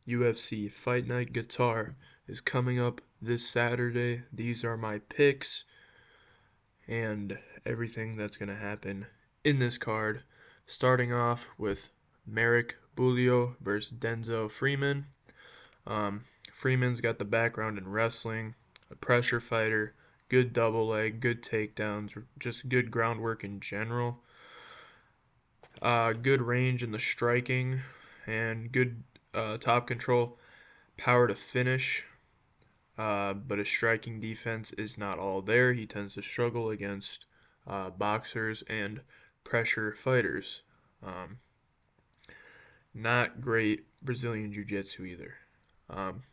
UFC Fight Night Qatar is coming up this Saturday. These are my picks and everything that's going to happen in this card. Starting off with Merrick Bulio versus Denzel Freeman. Freeman's got the background in wrestling, a pressure fighter, good double leg, good takedowns, just good groundwork in general. Good range in the striking and good top control, power to finish. But his striking defense is not all there. He tends to struggle against boxers and pressure fighters. Um, Not great Brazilian Jiu Jitsu either. Um,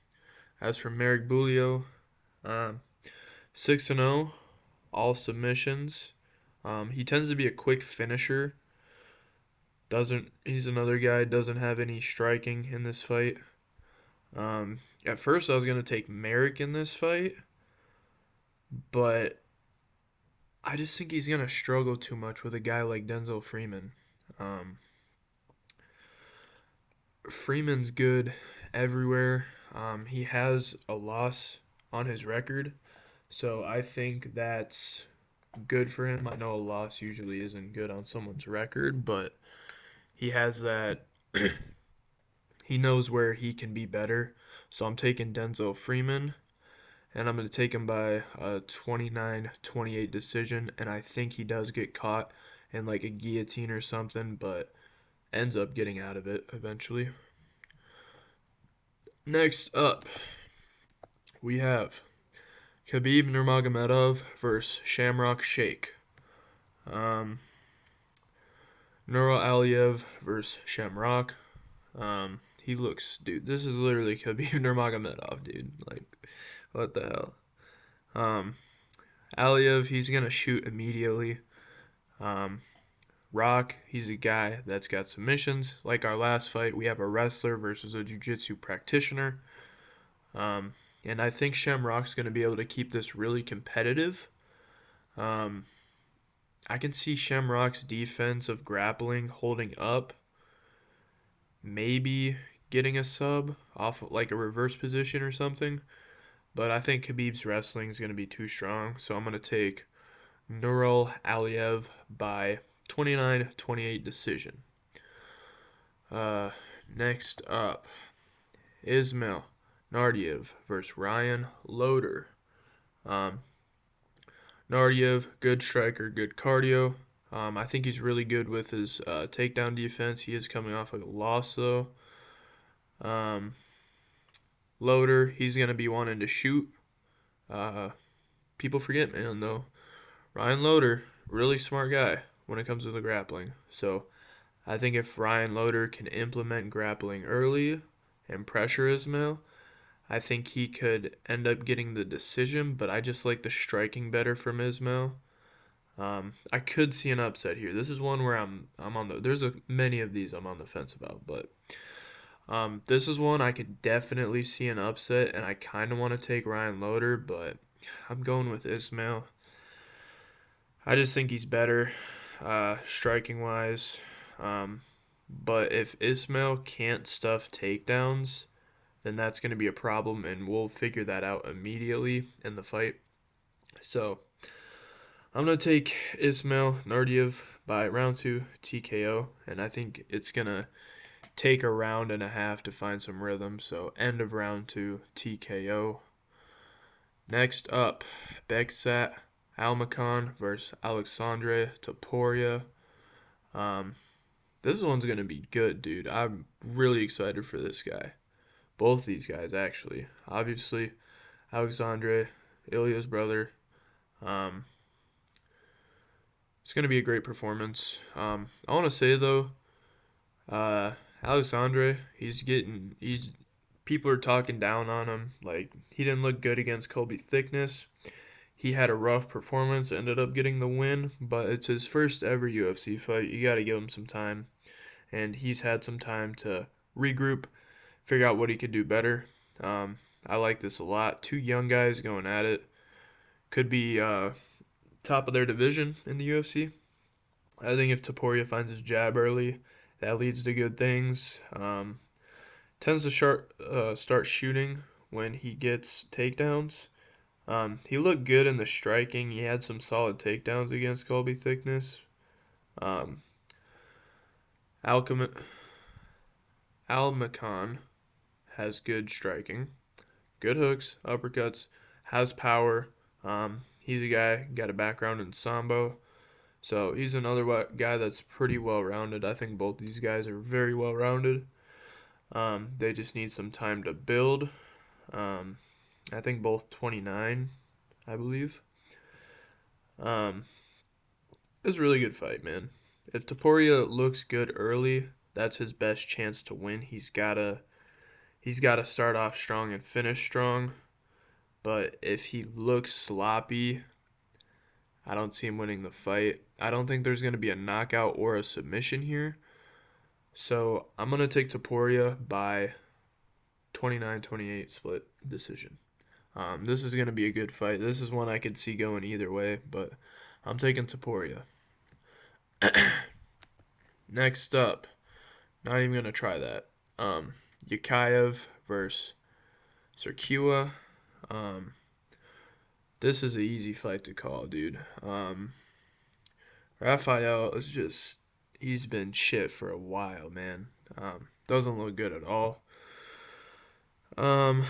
as for Merrick Bulio, um, 6-0, all submissions. He tends to be a quick finisher. He's another guy doesn't have any striking in this fight. At first I was gonna take Merrick in this fight, but I just think he's gonna struggle too much with a guy like Denzel Freeman. Um, Freeman's good everywhere. He has a loss on his record, so I think that's good for him. I know a loss usually isn't good on someone's record, but he has that. He knows where he can be better. So I'm taking Denzel Freeman, and I'm going to take him by a 29-28 decision, and I think he does get caught in like a guillotine or something, but ends up getting out of it eventually. Next up, we have Khabib Nurmagomedov versus Shamrock Sheikh. Um, Nuro Aliev versus Shamrock. He looks, dude. This is literally Khabib Nurmagomedov, dude. Like, what the hell? Um, Aliev, he's gonna shoot immediately. Um, Rock, he's a guy that's got submissions. Like our last fight, we have a wrestler versus a jiu-jitsu practitioner. Um, and I think Shamrock's gonna be able to keep this really competitive. Um, I can see Shamrock's defense of grappling holding up, maybe getting a sub off like a reverse position or something. But I think Khabib's wrestling is going to be too strong, so I'm going to take Nurul Aliev by 29-28 decision. Uh, Next up, Ismail Nardiev versus Ryan Loder. Um, Nardiev, good striker, good cardio. I think he's really good with his takedown defense. He is coming off a loss though. Um, Loder, he's gonna be wanting to shoot. Uh, People forget, man, though. Ryan Loder, really smart guy when it comes to the grappling. So I think if Ryan Loder can implement grappling early and pressure Ismail, I think he could end up getting the decision. But I just like the striking better from Ismail. I could see an upset here. This is one where I'm on the. There's many of these I'm on the fence about, but this is one I could definitely see an upset, and I kind of want to take Ryan Loder, but I'm going with Ismail. I just think he's better, striking wise. But if Ismail can't stuff takedowns, then that's going to be a problem, and we'll figure that out immediately in the fight. So I'm going to take Ismail Nardiev by round 2 TKO, and I think it's going to take a round and a half to find some rhythm. So end of round 2 TKO. Next up, Beksat Almakhan versus Alexandre Topuria. This one's gonna be good, dude. I'm really excited for this guy. Both these guys, actually. Obviously, Alexandre, Ilya's brother. Um, it's gonna be a great performance. I want to say though, uh, Alexandre, he's people are talking down on him. Like he didn't look good against Colby Thickness. He had a rough performance, ended up getting the win, but it's his first ever UFC fight. You got to give him some time, and he's had some time to regroup, figure out what he could do better. I like this a lot. Two young guys going at it. Could be top of their division in the UFC. I think if Topuria finds his jab early, that leads to good things. Tends to start shooting when he gets takedowns. He looked good in the striking. He had some solid takedowns against Colby Thickness. Um, Alchem- Almacan has good striking, good hooks, uppercuts, has power. He's a guy got a background in sambo, so he's another guy that's pretty well rounded. I think both these guys are very well rounded. They just need some time to build. Um, I think both 29, I believe. Um, it's a really good fight, man. If Taporia looks good early, that's his best chance to win. He's gotta start off strong and finish strong. But if he looks sloppy, I don't see him winning the fight. I don't think there's gonna be a knockout or a submission here. So I'm gonna take Taporia by 29-28 split decision. This is going to be a good fight. This is one I could see going either way, but I'm taking Taporia. Next up, not even going to try that. Yakayev versus Serkiwa. Um, this is an easy fight to call, dude. Raphael is just, he's been shit for a while, man. Doesn't look good at all. Um,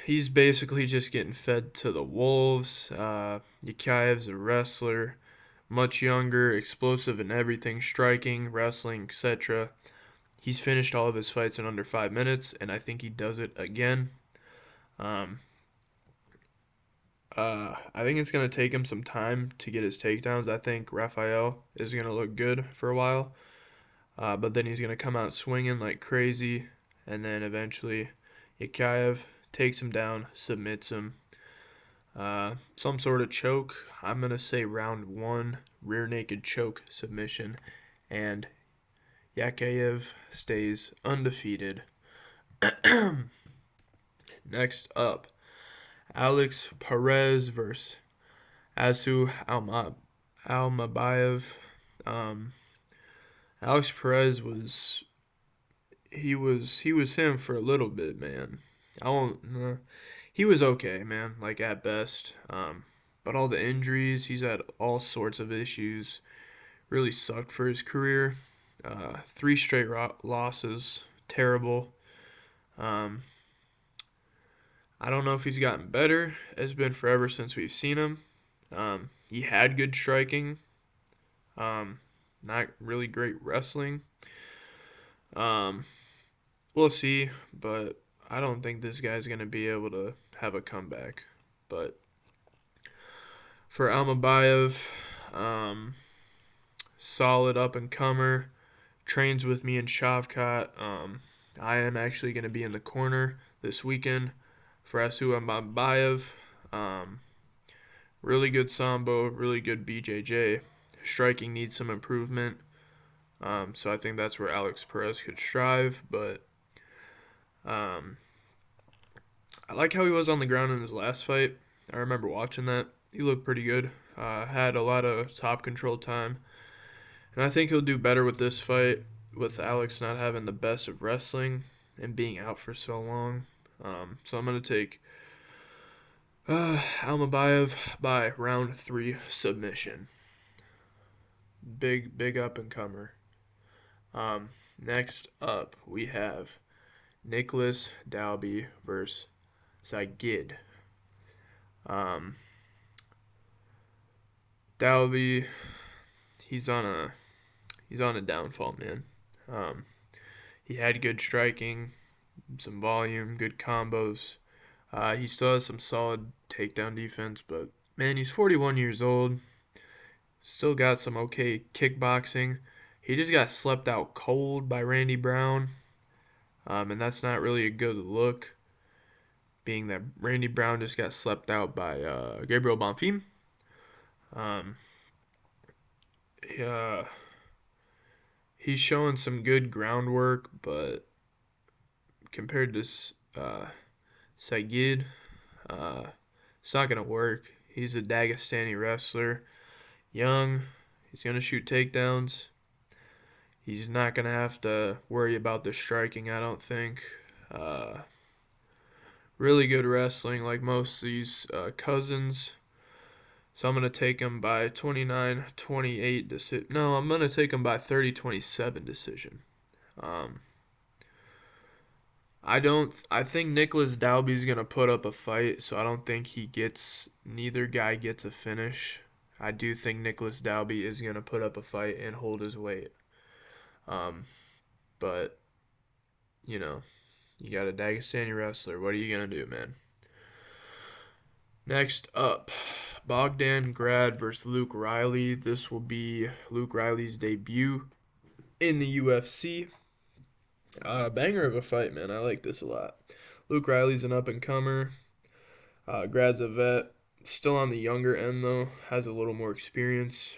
he's basically just getting fed to the wolves. Yakayev's a wrestler, much younger, explosive in everything, striking, wrestling, etc. He's finished all of his fights in under 5 minutes, and I think he does it again. Um, I think it's going to take him some time to get his takedowns. I think Raphael is going to look good for a while, but then he's going to come out swinging like crazy, and then eventually Yakayev takes him down, submits him. Some sort of choke. I'm going to say round one, rear naked choke submission, and Yakayev stays undefeated. Next up, Alex Perez versus Almabayev. Um, Alex Perez was him for a little bit, man. I won't. He was okay, man. Like at best. But all the injuries, he's had all sorts of issues. Really sucked for his career. 3 straight losses, terrible. Um, I don't know if he's gotten better. It's been forever since we've seen him. He had good striking. Not really great wrestling. Um, we'll see, but I don't think this guy's gonna be able to have a comeback. But for Almabayev, um, solid up and comer, trains with me in Shavkat. I am actually going to be in the corner this weekend for Asu Almabayev. Really good sambo, really good BJJ. Striking needs some improvement. So I think that's where Alex Perez could strive, but um, I like how he was on the ground in his last fight. I remember watching that. He looked pretty good. Had a lot of top control time. And I think he'll do better with this fight, with Alex not having the best of wrestling and being out for so long. So I'm going to take Almabayev by round 3 submission. Big up and comer. Next up, we have Nicholas Dalby versus Zagid. Dalby, he's on a downfall, man. He had good striking, some volume, good combos. He still has some solid takedown defense, but man, he's 41 years old. Still got some okay kickboxing. He just got slept out cold by Randy Brown, and that's not really a good look, being that Randy Brown just got slept out by Gabriel Bonfim. Yeah, he's showing some good groundwork, but compared to Sagid, it's not gonna work. He's a Dagestani wrestler, young. He's gonna shoot takedowns. He's not gonna have to worry about the striking, I don't think. Really good wrestling, like most of these cousins. So I'm going to take him by 29-28 decision. No, I'm going to take him by 30-27 decision. Um, I think Nicholas Dalby's going to put up a fight, so I don't think neither guy gets a finish. I do think Nicholas Dalby is going to put up a fight and hold his weight. Um, but, you know, you got a Dagestani wrestler. What are you going to do, man? Next up, Bogdan Grad versus Luke Riley. This will be Luke Riley's debut in the UFC. Banger of a fight, man. I like this a lot. Luke Riley's an up-and-comer. Grad's a vet. Still on the younger end, though. Has a little more experience.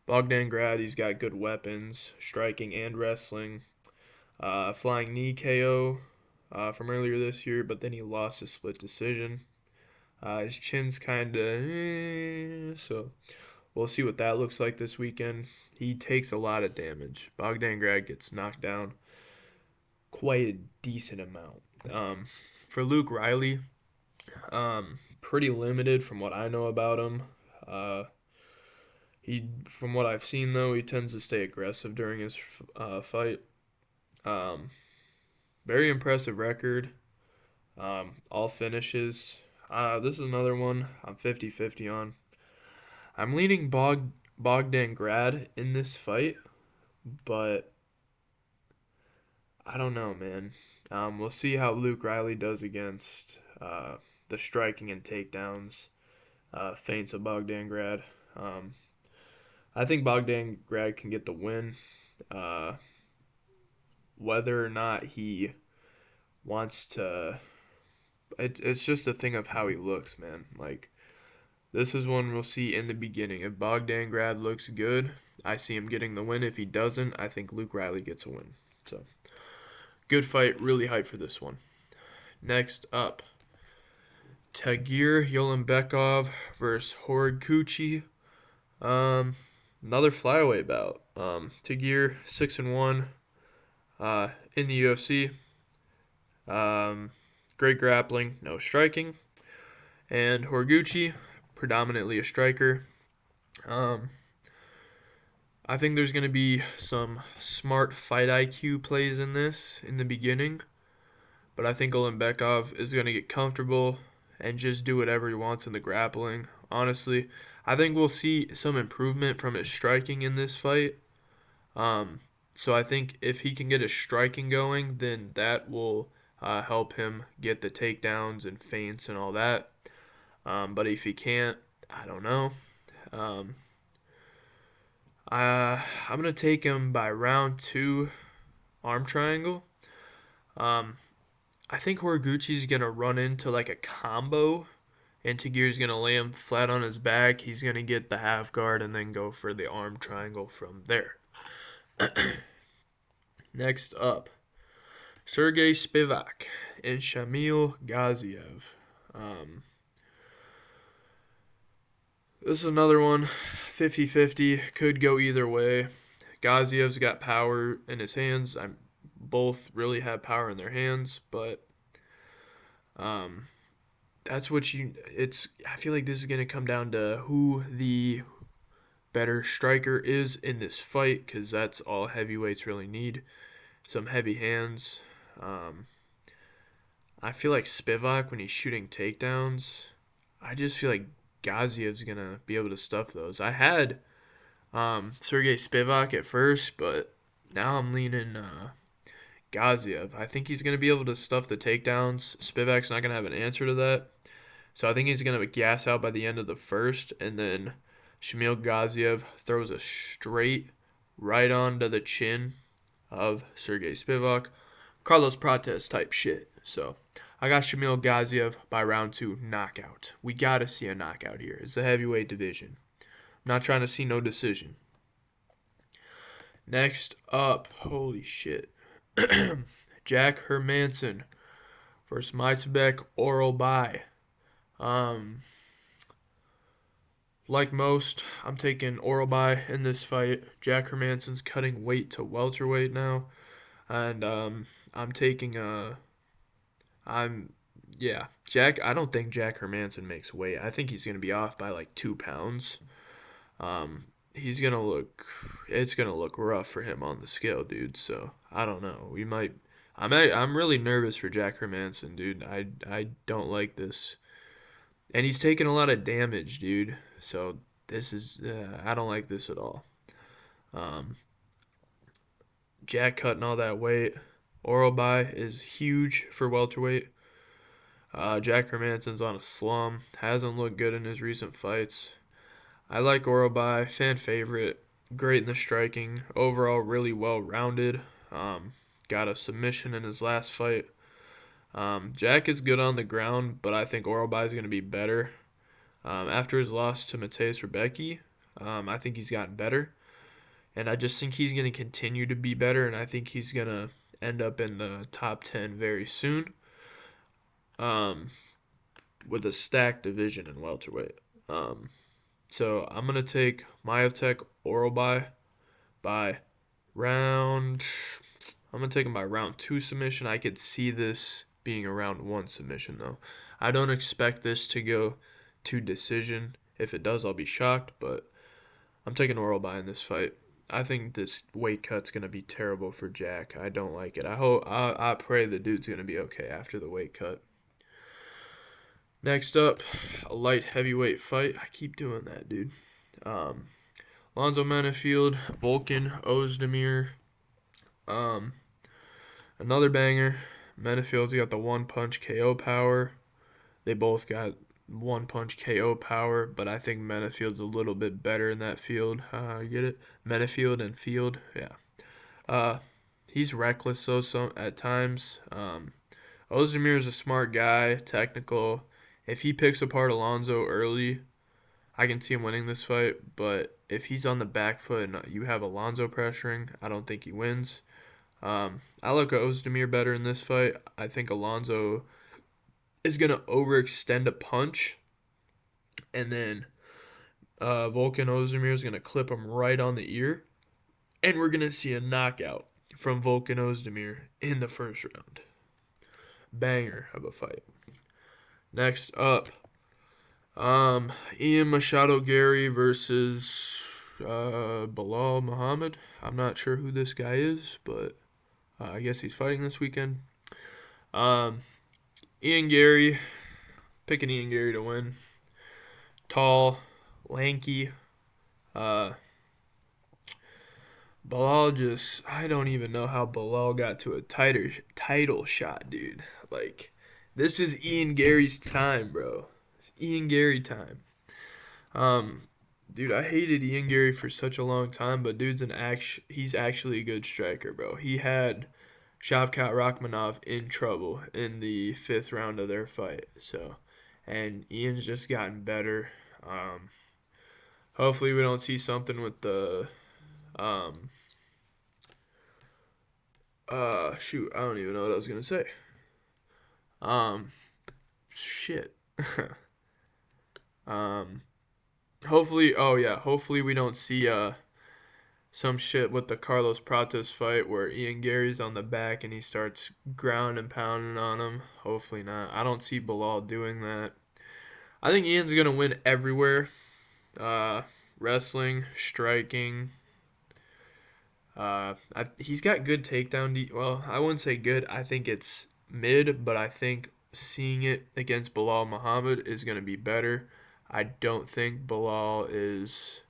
Bogdan Grad, he's got good weapons, striking and wrestling. Flying knee KO from earlier this year, but then he lost a split decision. His chin's kind of so we'll see what that looks like this weekend. He takes a lot of damage. Bogdan Grad gets knocked down quite a decent amount. For Luke Riley, pretty limited from what I know about him. From what I've seen though, he tends to stay aggressive during his fight. Very impressive record. All finishes. This is another one I'm 50-50 on. I'm leaning Bogdan Grad in this fight, but I don't know, man. We'll see how Luke Riley does against the striking and takedowns feints of Bogdan Grad. I think Bogdan Grad can get the win. Whether or not he wants to, it's just a thing of how he looks, man. Like, this is one we'll see in the beginning. If Bogdan Grad looks good, I see him getting the win. If he doesn't, I think Luke Riley gets a win. So, good fight. Really hyped for this one. Next up, Tagir Yolenbekov versus Horiguchi. Another flyweight bout. Tagir 6-1 in the UFC. Great grappling, no striking. And Horiguchi, predominantly a striker. I think there's going to be some smart fight IQ plays in this in the beginning. But I think Yolenbekov is going to get comfortable and just do whatever he wants in the grappling. Honestly, I think we'll see some improvement from his striking in this fight. So I think if he can get his striking going, then that will help him get the takedowns and feints and all that. But if he can't, I don't know. I'm going to take him by round 2 arm triangle. I think Horiguchi's going to run into like a combo, and Tagir's going to lay him flat on his back. He's going to get the half guard and then go for the arm triangle from there. Next up, Sergey Spivak and Shamil Gaziev. This is another one, 50-50, could go either way. Gaziev's got power in his hands. Both really have power in their hands, but that's what I feel like this is going to come down to who the better striker is in this fight, because that's all heavyweights really need. Some heavy hands. I feel like Spivak, when he's shooting takedowns, I just feel like Gaziev's going to be able to stuff those. I had Sergey Spivak at first, but now I'm leaning Gaziev. I think he's going to be able to stuff the takedowns. Spivak's not going to have an answer to that. So I think he's going to gas out by the end of the first, and then Shamil Gaziev throws a straight right onto the chin of Sergey Spivak. Carlos Prates type shit. So I got Shamil Gaziev by round 2 knockout. We got to see a knockout here. It's the heavyweight division. I'm not trying to see no decision. Next up, holy shit. Jack Hermanson versus Maitsbek Oralbai. Like most, I'm taking Oralbai in this fight. Jack Hermanson's cutting weight to welterweight now. And I'm taking I'm yeah, Jack. I don't think Jack Hermanson makes weight. I think he's gonna be off by like 2 pounds. Um, he's gonna look. It's gonna look rough for him on the scale, dude. So I don't know. We might. I'm really nervous for Jack Hermanson, dude. I don't like this, and he's taking a lot of damage, dude. So this is. I don't like this at all. Um, Jack cutting all that weight. Oral by is huge for welterweight. Jack Hermanson's on a slum. Hasn't looked good in his recent fights. I like Orobai, fan favorite. Great in the striking. Overall, really well rounded. Um, got a submission in his last fight. Jack is good on the ground, but I think Orobai is going to be better. After his loss to Mateus Rebecki, I think he's gotten better. And I just think he's going to continue to be better, and I think he's going to end up in the top 10 very soon. Um, with a stacked division in welterweight. So I'm gonna take Myotech Orobai by round. I'm gonna take him by round 2 submission. I could see this being a round 1 submission though. I don't expect this to go to decision. If it does, I'll be shocked. But I'm taking Orobai in this fight. I think this weight cut's gonna be terrible for Jack. I don't like it. I pray the dude's gonna be okay after the weight cut. Next up, a light heavyweight fight. I keep doing that, dude. Um, Lonzo Manifield, Volkan Ozdemir. Um, Another banger. Manifield's got the one punch KO power. They both got one punch KO power, but I think Manifield's a little bit better in that field. You get it? Manifield and field, yeah. Uh, he's reckless though some at times. Ozdemir is a smart guy, technical. If he picks apart Alonzo early, I can see him winning this fight. But if he's on the back foot and you have Alonzo pressuring, I don't think he wins. I look at Ozdemir better in this fight. I think Alonzo is going to overextend a punch, and then Volkan Ozdemir is going to clip him right on the ear, and we're going to see a knockout from Volkan Ozdemir in the first round. Banger of a fight. Next up, Ian Machado Gary versus Bilal Muhammad. I'm not sure who this guy is, but I guess he's fighting this weekend. Ian Gary, picking Ian Gary to win. Tall, lanky. Bilal I don't even know how Bilal got to a title shot, dude. Like, this is Ian Gary's time, bro. It's Ian Gary time. Dude, I hated Ian Gary for such a long time, but he's actually a good striker, bro. He had Shavkat Rakhmonov in trouble in the 5th round of their fight. And Ian's just gotten better. Hopefully we don't see something with the shoot, I don't even know what I was gonna say. Shit. Hopefully we don't see some shit with the Carlos Prates fight where Ian Gary's on the back and he starts ground and pounding on him. Hopefully not. I don't see Bilal doing that. I think Ian's gonna win everywhere. Wrestling, striking. He's got good takedown. Well, I wouldn't say good. I think it's mid, but I think seeing it against Bilal Muhammad is going to be better. I don't think Bilal is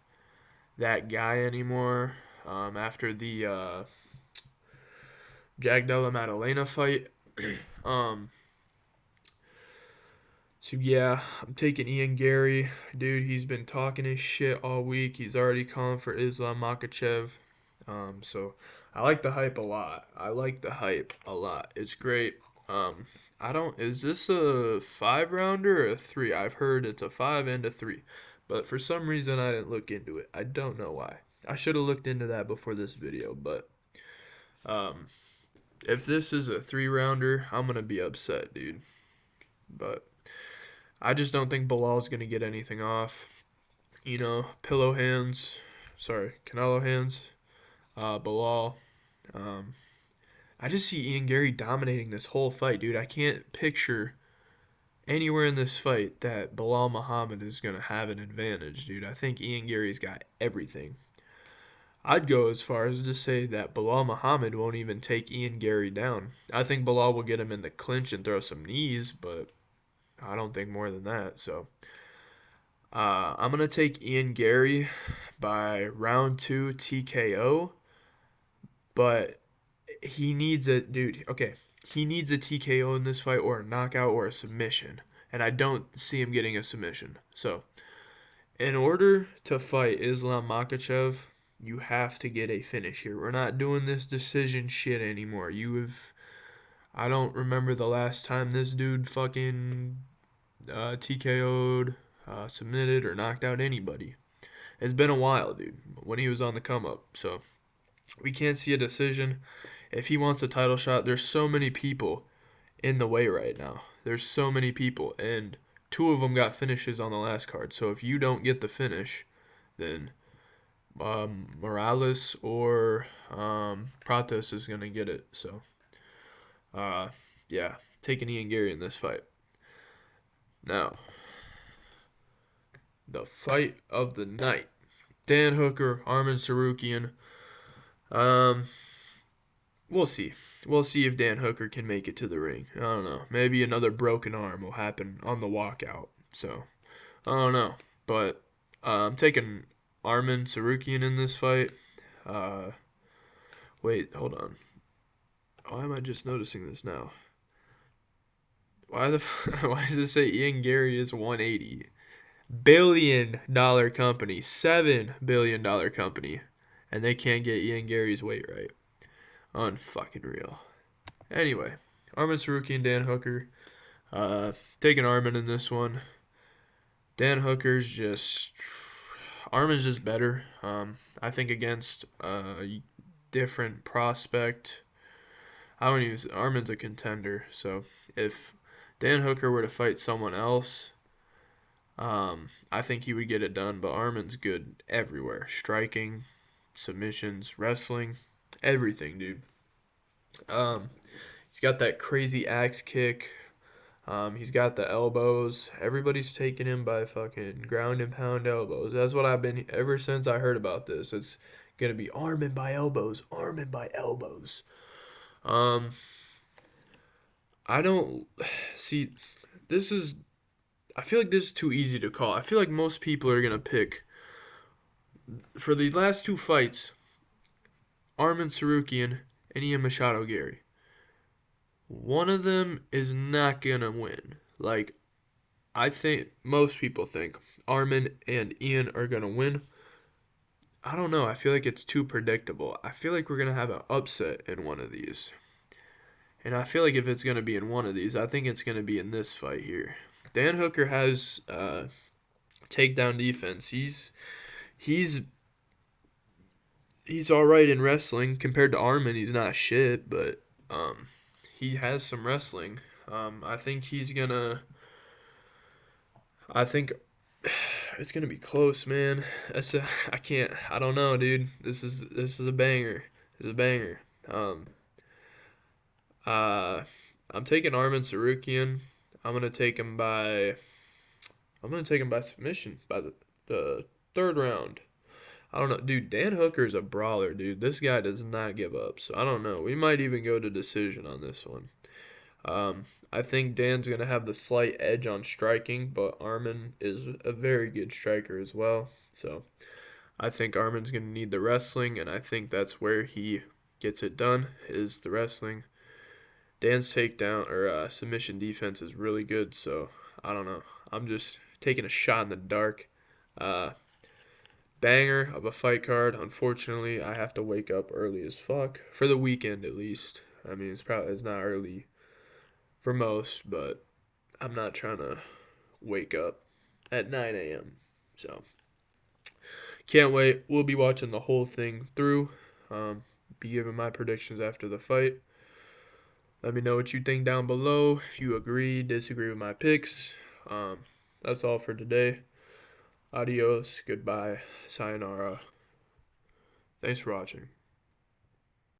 that guy anymore after the Jag Della Maddalena fight. So yeah, I'm taking Ian Gary. Dude, he's been talking his shit all week. He's already calling for Islam Makhachev. So I like the hype a lot. It's great. Is this a 5-rounder or a 3? I've heard it's a 5 and a 3. But for some reason I didn't look into it. I don't know why. I should have looked into that before this video, but if this is a 3-rounder, I'm going to be upset, dude. But I just don't think Bilal's going to get anything off. Canelo hands. Bilal. I just see Ian Gary dominating this whole fight, dude. I can't picture anywhere in this fight that Bilal Muhammad is going to have an advantage, dude. I think Ian Gary's got everything. I'd go as far as to say that Bilal Muhammad won't even take Ian Gary down. I think Bilal will get him in the clinch and throw some knees, but I don't think more than that. So I'm going to take Ian Gary by round 2 TKO, but he needs a dude. Okay, he needs a TKO in this fight or a knockout or a submission, and I don't see him getting a submission. So, in order to fight Islam Makhachev, you have to get a finish here. We're not doing this decision shit anymore. I don't remember the last time this dude fucking TKO'd, submitted, or knocked out anybody. It's been a while, dude, when he was on the come up. So, we can't see a decision. If he wants a title shot, there's so many people in the way right now. There's so many people, and two of them got finishes on the last card. So if you don't get the finish, then Morales or Prates is gonna get it. So, yeah, taking Ian Gary in this fight. Now, the fight of the night: Dan Hooker, Arman Tsarukyan. Um, We'll see. We'll see if Dan Hooker can make it to the ring. I don't know. Maybe another broken arm will happen on the walkout. So, I don't know. But I'm taking Arman Tsarukyan in this fight. Uh, Wait, hold on. Why am I just noticing this now? Why does it say Ian Gary is 180 billion dollar company, $7 billion company, and they can't get Ian Gary's weight right? Unfucking real. Anyway, Arman Tsarukyan, Dan Hooker. Taking Arman in this one. Dan Hooker's just Arman's just better. I think against a different prospect. I don't even. Arman's a contender. So if Dan Hooker were to fight someone else, I think he would get it done. But Arman's good everywhere: striking, submissions, wrestling, everything, dude. He's got that crazy axe kick. He's got the elbows. Everybody's taking him by fucking ground and pound elbows. That's what I've been ever since I heard about this. It's gonna be Arman by elbows, Arman by elbows. Um, I don't see. This is. I feel like this is too easy to call. I feel like most people are gonna pick for the last two fights, Arman Tsarukyan and Ian Machado Gary. One of them is not gonna win. Like, I think most people think Arman and Ian are gonna win. I don't know. I feel like it's too predictable. I feel like we're gonna have an upset in one of these. And I feel like if it's gonna be in one of these, I think it's gonna be in this fight here. Dan Hooker has takedown defense. He's he's all right in wrestling compared to Arman. He's not shit, but he has some wrestling. I think he's gonna. I think it's gonna be close, man. I can't. I don't know, dude. This is a banger. This is a banger. Uh, I'm taking Arman Tsarukyan. I'm gonna take him by. I'm gonna take him by submission by the third round. I don't know, dude. Dan Hooker's a brawler, dude. This guy does not give up. So I don't know. We might even go to decision on this one. I think Dan's going to have the slight edge on striking, but Arman is a very good striker as well. So I think Arman's going to need the wrestling, and I think that's where he gets it done, is the wrestling. Dan's takedown or submission defense is really good, so I don't know. I'm just taking a shot in the dark. Banger of a fight card. Unfortunately, I have to wake up early as fuck for the weekend at least. I mean, it's not early for most, but I'm not trying to wake up at 9 a.m. So can't wait. We'll be watching the whole thing through. Be giving my predictions after the fight. Let me know what you think down below. If you agree, disagree with my picks. That's all for today. Adios. Goodbye. Sayonara. Thanks for watching.